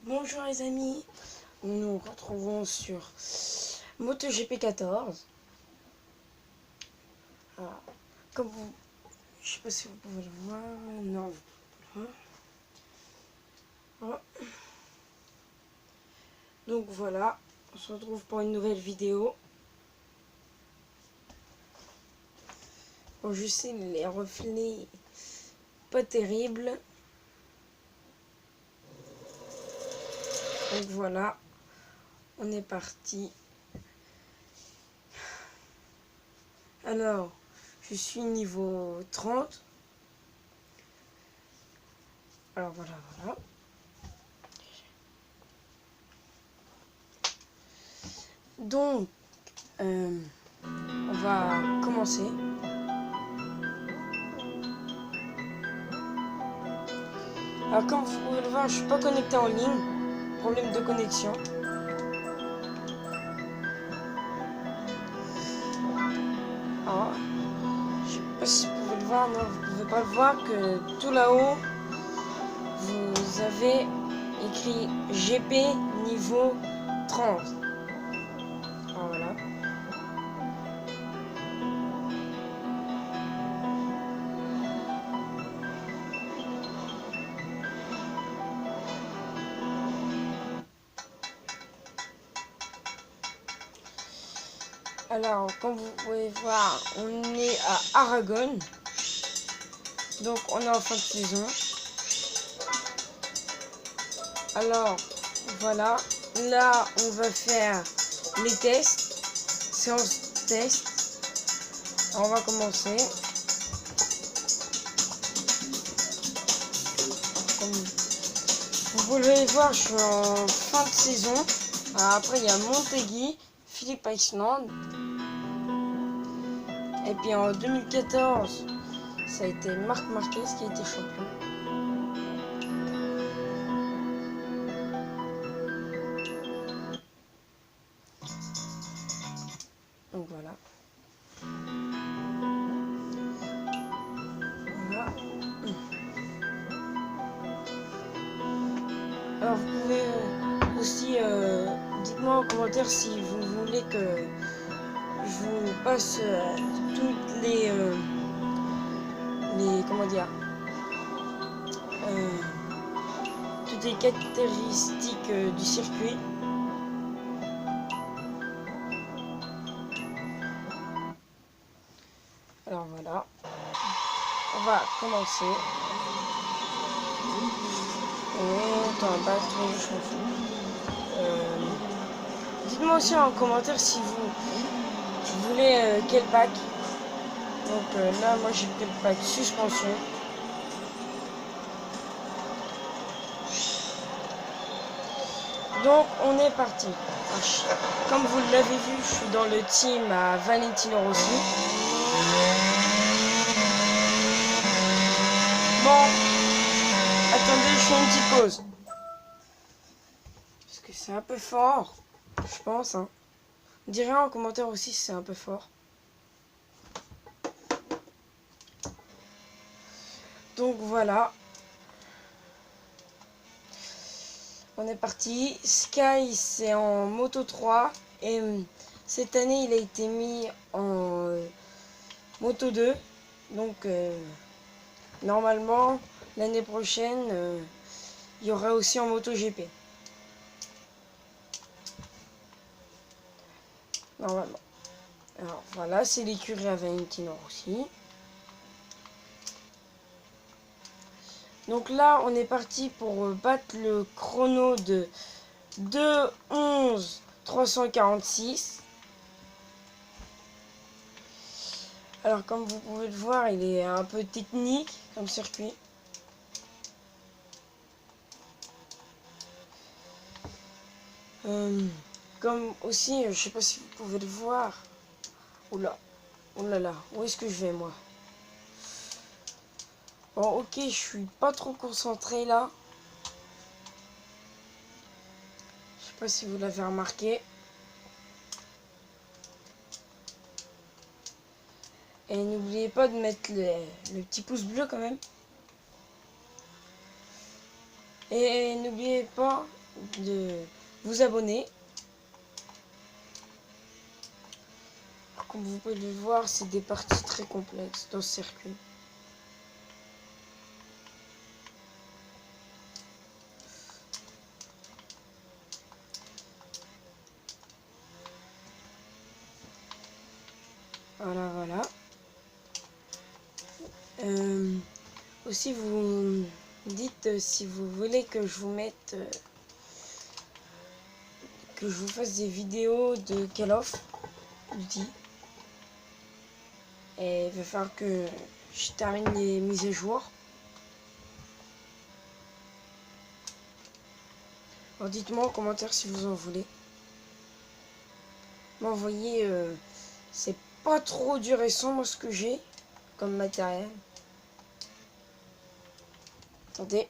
Bonjour les amis, nous nous retrouvons sur MotoGP 14. Ah, comme vous, je sais pas si vous pouvez le voir, non. Ah. Donc voilà, on se retrouve pour une nouvelle vidéo. Bon, je sais, les reflets pas terribles. Donc voilà, on est parti. Alors, je suis niveau 30. Alors voilà. Donc, on va commencer. Alors comme vous pouvez le voir, je suis pas connecté en ligne. Problème de connexion. Alors, je sais pas si vous pouvez le voir, non, vous pouvez pas le voir que tout là-haut, vous avez écrit GP niveau 30. Alors voilà. Alors, comme vous pouvez voir, on est à Aragon. Donc, on est en fin de saison. Alors, voilà. Là, on va faire les tests. Séance test. Alors, on va commencer. Comme vous pouvez voir, je suis en fin de saison. Après, il y a Montegui, Philippe Island. Et puis en 2014, ça a été Marc Marquez qui a été champion. Donc voilà. Voilà. Alors vous pouvez aussi, dites-moi en commentaire si vous voulez que je vous passe toutes les comment dire, toutes les caractéristiques du circuit. Alors voilà, on va commencer. Et dans la batterie, je m'en fous. Dites-moi aussi en commentaire si vous voulez quel pack. Donc là, moi j'ai pris le pack suspension. Donc on est parti. Comme vous l'avez vu, je suis dans le team à Valentino Rossi. Bon, attendez, je fais une petite pause. Parce que c'est un peu fort, je pense. Hein. Direz en commentaire aussi si c'est un peu fort. Donc voilà. On est parti. Sky, c'est en Moto 3. Et cette année, il a été mis en Moto 2. Donc, normalement, l'année prochaine, il y aura aussi en Moto GP. Normalement. Alors, voilà, c'est l'écurie à Valentino Rossi. Donc là, on est parti pour battre le chrono de 2:11:346. Alors comme vous pouvez le voir, il est un peu technique comme circuit. Comme aussi, je sais pas si vous pouvez le voir. Oula, oh là là, où est-ce que je vais moi? Bon, ok, je suis pas trop concentré là. Je sais pas si vous l'avez remarqué. Et n'oubliez pas de mettre le petit pouce bleu quand même. Et n'oubliez pas de vous abonner. Comme vous pouvez le voir, c'est des parties très complexes dans ce circuit. Voilà, voilà. Aussi, vous dites si vous voulez que je vous mette, que je vous fasse des vidéos de Call of Duty. Et il va falloir que je termine les mises à jour. Alors dites-moi en commentaire si vous en voulez. Bon, vous voyez, c'est pas trop du récent moi ce que j'ai comme matériel. Attendez.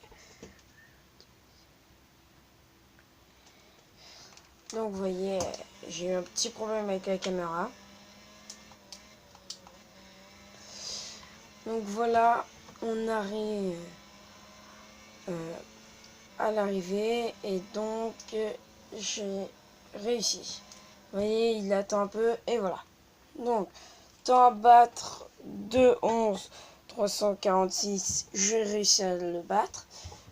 Donc vous voyez, j'ai eu un petit problème avec la caméra. Donc voilà, on arrive à l'arrivée et donc j'ai réussi. Vous voyez, il attend un peu et voilà. Donc, temps à battre 2-11 346, j'ai réussi à le battre.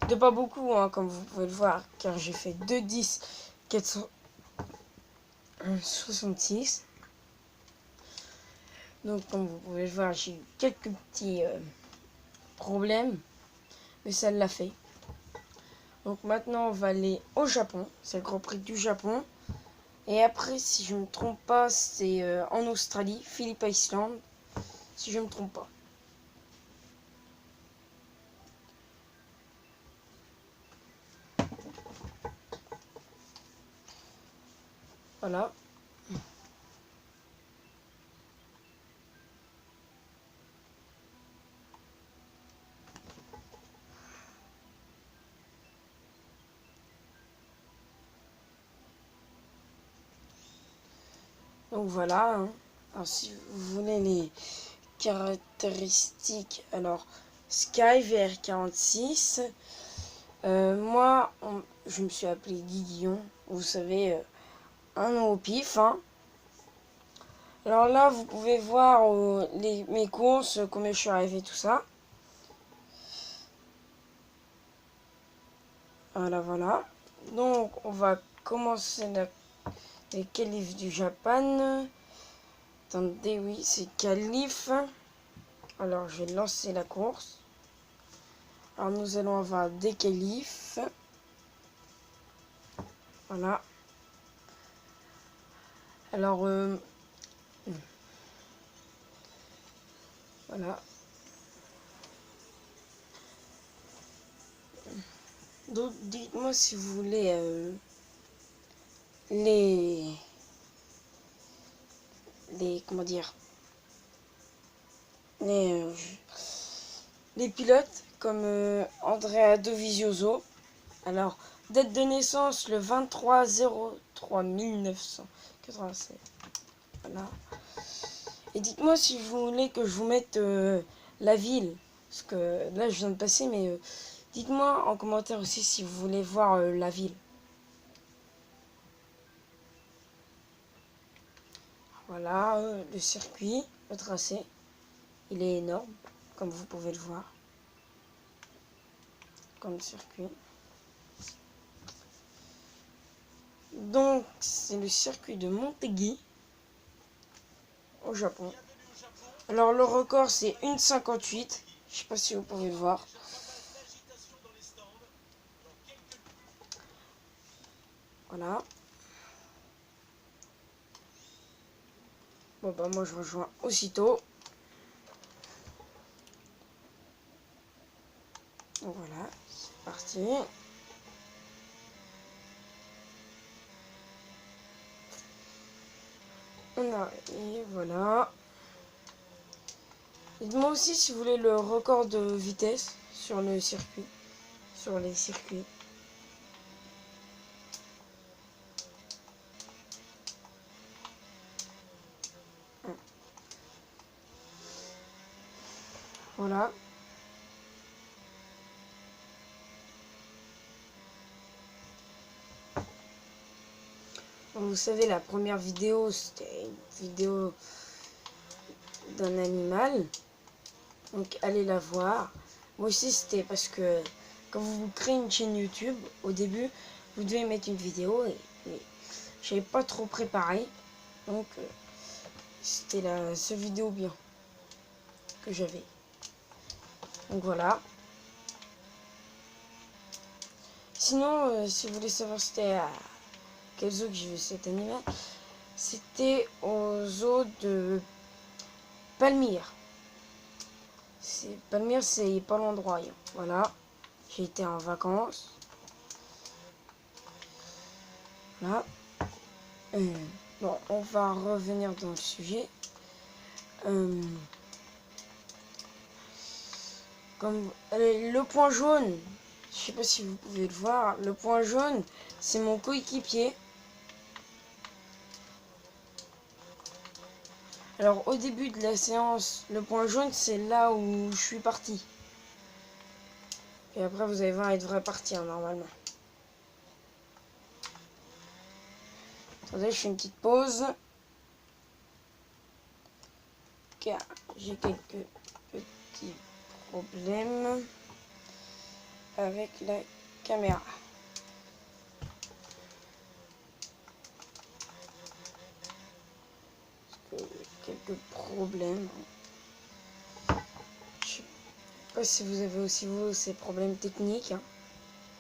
De pas beaucoup, hein, comme vous pouvez le voir, car j'ai fait 2-10 466. Donc, comme vous pouvez le voir, j'ai eu quelques petits problèmes, mais ça l'a fait. Donc maintenant, on va aller au Japon. C'est le Grand Prix du Japon. Et après, si je ne me trompe pas, c'est en Australie, Phillip Island, si je ne me trompe pas. Voilà. Donc voilà. Hein. Alors si vous voulez les caractéristiques, alors Sky VR46. Moi, je me suis appelé Guiguillon. Vous savez, un nom au pif. Hein. Alors là, vous pouvez voir mes courses, combien je suis arrivé, tout ça. Voilà, voilà. Donc, on va commencer les qualifs du Japon. Attendez, oui, c'est qualif. Alors, je vais lancer la course. Alors, nous allons avoir des qualifs. Voilà. Alors, voilà. Donc, dites-moi si vous voulez comment dire, les pilotes comme Andrea Dovizioso. Alors, date de naissance le 23/03/1987. Voilà. Et dites-moi si vous voulez que je vous mette la ville. Parce que là, je viens de passer, mais dites-moi en commentaire aussi si vous voulez voir la ville. Voilà, le circuit, le tracé. Il est énorme, comme vous pouvez le voir. Comme circuit. Donc, c'est le circuit de Motegi, au Japon. Alors, le record, c'est 1,58. Je sais pas si vous pouvez le voir. Voilà. Bon, bah, moi, je rejoins aussitôt. Donc, voilà, c'est parti. On arrive, voilà. Dites-moi aussi si vous voulez le record de vitesse sur le circuit. Sur les circuits. Voilà. Vous savez, la première vidéo, c'était une vidéo d'un animal. Donc allez la voir. Moi aussi, c'était parce que quand vous créez une chaîne YouTube, au début, vous devez mettre une vidéo et j'avais pas trop préparé. Donc c'était la seule vidéo bien que j'avais. Donc voilà. Sinon, si vous voulez savoir c'était à quel zoo que j'ai vu cet animal, c'était au zoo de Palmyre. Palmyre, c'est pas l'endroit. Voilà. J'ai été en vacances. Voilà. Bon, on va revenir dans le sujet. Comme le point jaune, je sais pas si vous pouvez le voir, le point jaune, c'est mon coéquipier. Alors au début de la séance, le point jaune, c'est là où je suis parti. Et après, vous allez voir, il devrait partir normalement. Attendez, je fais une petite pause. Car j'ai quelques petits problèmes avec la caméra. Quelques problèmes. Je sais pas si vous avez aussi vous ces problèmes techniques. Hein.